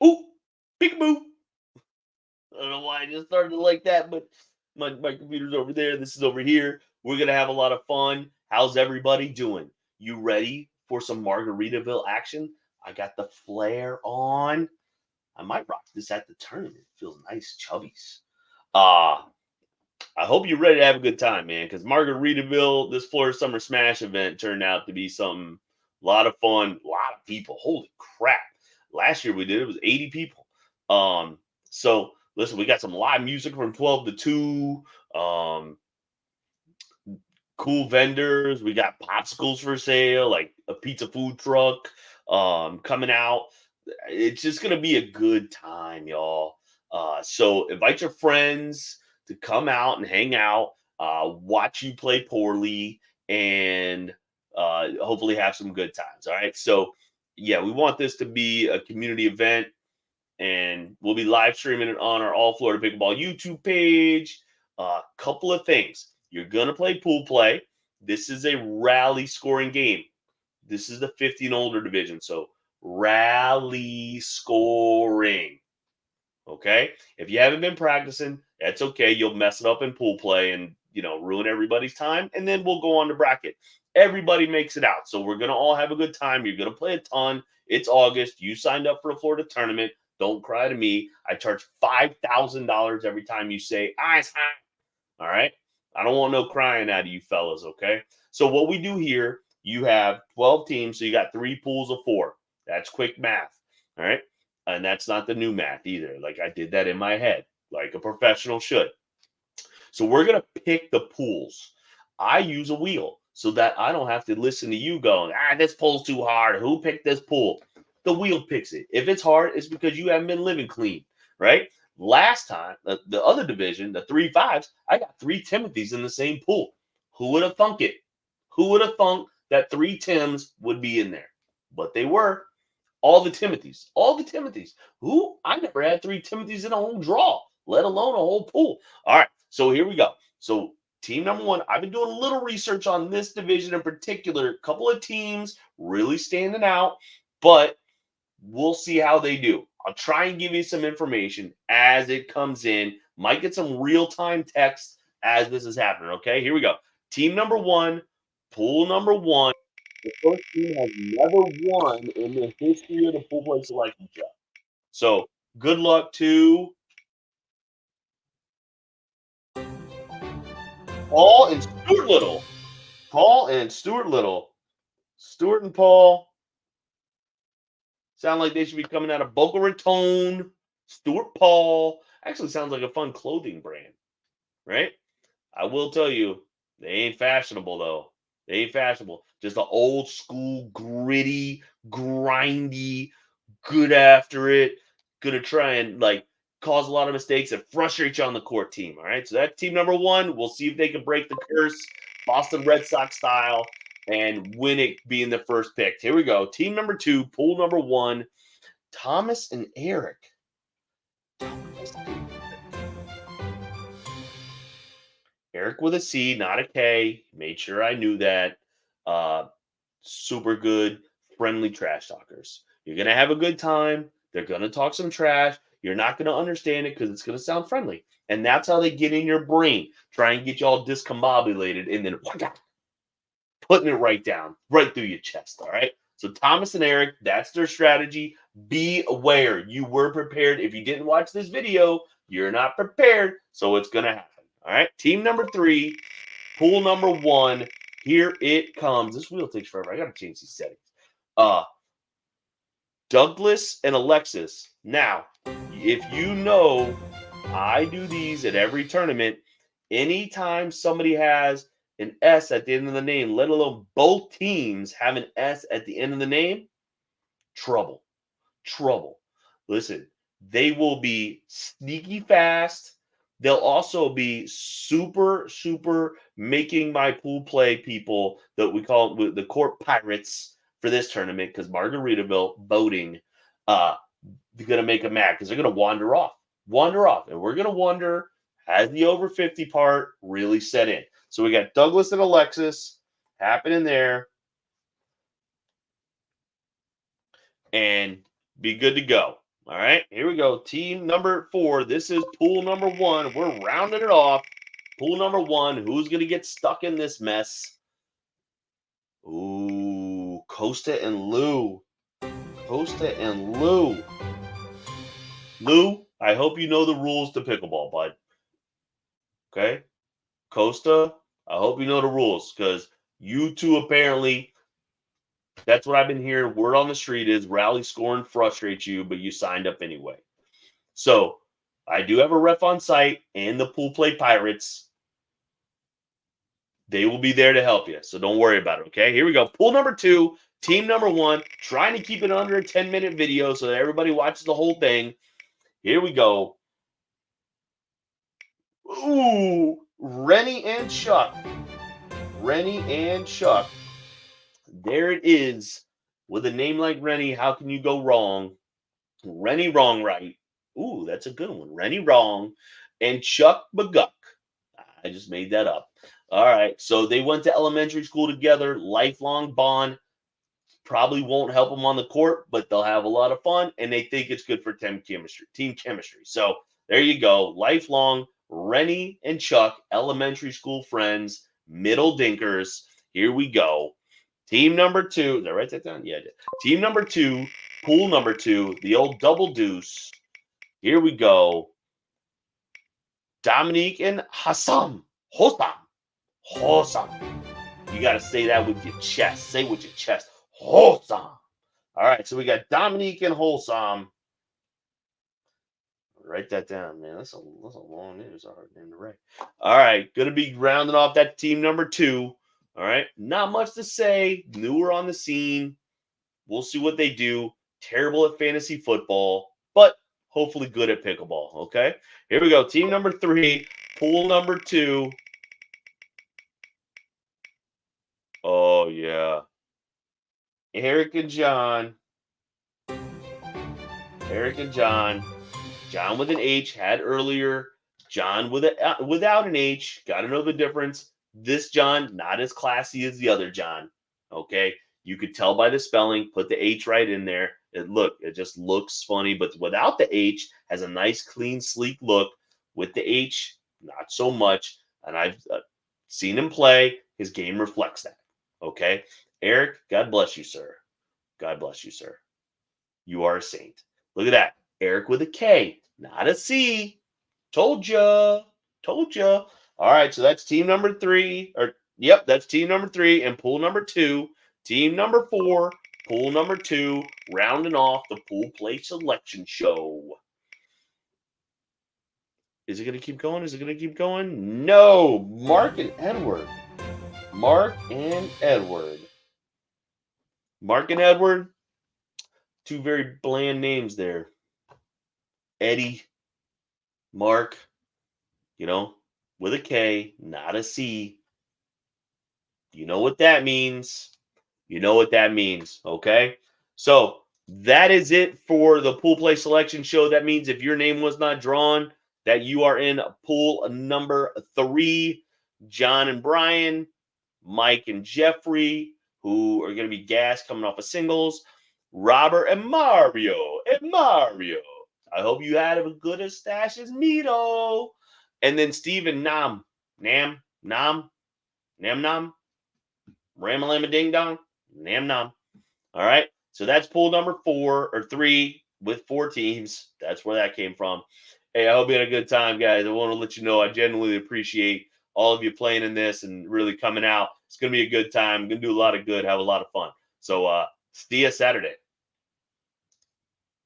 Ooh, peekaboo. I don't know why I just started like that, but my computer's over there. This is over here. We're gonna have a lot of fun. How's everybody doing? You ready for some Margaritaville action? I got the flare on. I might rock this at the tournament. Feels nice, chubbies. Uh I hope you're ready to have a good time, man. Because Margaritaville, this Florida Summer Smash event turned out to be something a lot of fun, a lot of people. Holy crap! Last year we did it was 80 people. So listen, we got some live music from 12 to 2. Cool vendors. We got popsicles for sale, like a pizza food truck coming out. It's just gonna be a good time, y'all. So invite your friends to come out and hang out, watch you play poorly, and hopefully have some good times. All right. So yeah, we want this to be a community event, and we'll be live streaming it on our All Florida Pickleball YouTube page. Couple of things. You're gonna play pool play. This is a rally scoring game. This is the 50 and older division. So rally scoring. Okay. If you haven't been practicing, that's okay. You'll mess it up in pool play and ruin everybody's time. And then we'll go on to bracket. Everybody makes it out. So we're gonna all have a good time. You're gonna play a ton. It's August. You signed up for a Florida tournament. Don't cry to me. I charge $5,000 every time you say ice high. All right. I don't want no crying out of you fellas. Okay. So what we do here, you have 12 teams. So you got 3 pools of 4. That's quick math. All right. And that's not the new math either. Like I did that in my head, like a professional should. So we're going to pick the pools. I use a wheel so that I don't have to listen to you going, this pool's too hard. Who picked this pool? The wheel picks it. If it's hard, it's because you haven't been living clean, right? Last time, the other division, the 3-5s, I got 3 Timothys in the same pool. Who would have thunk it? Who would have thunk that 3 Tims would be in there? But they were. All the Timothys. All the Timothys. Who? I never had 3 Timothys in a whole draw, let alone a whole pool. All right. So here we go. So team number 1, I've been doing a little research on this division in particular. A couple of teams really standing out, but we'll see how they do. I'll try and give you some information as it comes in. Might get some real-time text as this is happening. Okay, here we go. Team number 1, pool number 1. The first team has never won in the history of the pool play selection show. So good luck to Paul and Stuart Little. Paul and Stuart Little. Stuart and Paul sound like they should be coming out of Boca Raton. Stuart Paul actually sounds like a fun clothing brand, right? I will tell you, they ain't fashionable though. They ain't fashionable. Just the old school, gritty, grindy, good after it. Gonna try and cause a lot of mistakes and frustrate you on the court team. All right. So that's team number 1. We'll see if they can break the curse, Boston Red Sox style, and win it being the first pick. Here we go. Team number 2, pool number 1, Thomas and Eric. Eric with a C, not a K. Made sure I knew that. Uh, Super good, friendly trash talkers. You're gonna have a good time. They're gonna talk some trash. You're not gonna understand it because it's gonna sound friendly, and that's how they get in your brain. Try and get you all discombobulated, and then putting it right down, right through your chest. All right. So Thomas and Eric, that's their strategy. Be aware. You were prepared. If you didn't watch this video, you're not prepared. So it's gonna happen. All right. Team number 3, pool number 1. Here it comes. This wheel takes forever. I gotta change these settings. Uh Douglas and Alexis. Now, if you know, I do these at every tournament. Anytime somebody has an S at the end of the name, let alone both teams have an S at the end of the name, trouble. Trouble. Listen, they will be sneaky fast. They'll also be super, super making my pool play people that we call the court pirates for this tournament because Margaritaville voting they're going to make them mad because they're going to wander off. And we're going to wonder, has the over 50 part really set in? So we got Douglas and Alexis happening there and be good to go. All right, here we go. Team number 4. This is pool number 1. We're rounding it off. Pool number 1. Who's going to get stuck in this mess? Ooh, Costa and Lou. Costa and Lou. Lou, I hope you know the rules to pickleball, bud. Okay? Costa, I hope you know the rules because you two apparently, that's what I've been hearing. Word on the street is rally scoring frustrates you, but you signed up anyway. So I do have a ref on site and the pool play pirates. They will be there to help you. So don't worry about it. Okay. Here we go. Pool number 2, team number 1, trying to keep it under a 10-minute video so that everybody watches the whole thing. Here we go. Ooh, Rennie and Chuck. Rennie and Chuck. There it is. With a name like Rennie, how can you go wrong? Rennie Wrong Right. Ooh, that's a good one. Rennie Wrong and Chuck McGuck. I just made that up. All right. So they went to elementary school together, lifelong bond. Probably won't help them on the court, but they'll have a lot of fun, and they think it's good for team chemistry. Team chemistry. So there you go. Lifelong Rennie and Chuck, elementary school friends, middle dinkers. Here we go. Team number 2. Did I write that down? Yeah, I did. Team number 2, pool number 2, the old double deuce. Here we go. Dominique and Hassam. Hossam. Hossam. You got to say that with your chest. Say with your chest. Hossam. All right, so we got Dominique and Wholesome. Write that down, man. That's a long name. It's a hard name to write. All right, gonna be rounding off that team number 2. All right, not much to say. Newer on the scene. We'll see what they do. Terrible at fantasy football, but hopefully good at pickleball. Okay, here we go. Team number 3, pool number 2. Oh yeah, Eric and John. Eric and John. John with an H had earlier. John with without an H. Got to know the difference. This John not as classy as the other John. Okay, you could tell by the spelling. Put the H right in there. It just looks funny, but without the H, has a nice, clean, sleek look. With the H, not so much. And I've seen him play. His game reflects that. Okay, Eric. God bless you, sir. God bless you, sir. You are a saint. Look at that. Eric with a K, not a C. Told ya. Told ya. All right, so that's team number 3. Or yep, that's team number 3 and pool number 2. Team number 4, pool number 2, rounding off the pool play selection show. Is it going to keep going? Is it going to keep going? No. Mark and Edward. Mark and Edward. Mark and Edward. Two very bland names there. Eddie, Mark, with a K, not a C. You know what that means. You know what that means. Okay. So that is it for the pool play selection show. That means if your name was not drawn, that you are in pool number 3. John and Brian, Mike and Jeffrey, who are going to be gas coming off of singles. Robert and Mario. I hope you had a good a stash as Mito. And then Steven Nam. Nam. Nam. Nam Nam. Ramalama Ding Dong. Nam Nam. All right. So that's pool number 4 or 3 with 4 teams. That's where that came from. Hey, I hope you had a good time, guys. I want to let you know I genuinely appreciate all of you playing in this and really coming out. It's going to be a good time. I'm going to do a lot of good, have a lot of fun. So see you Saturday.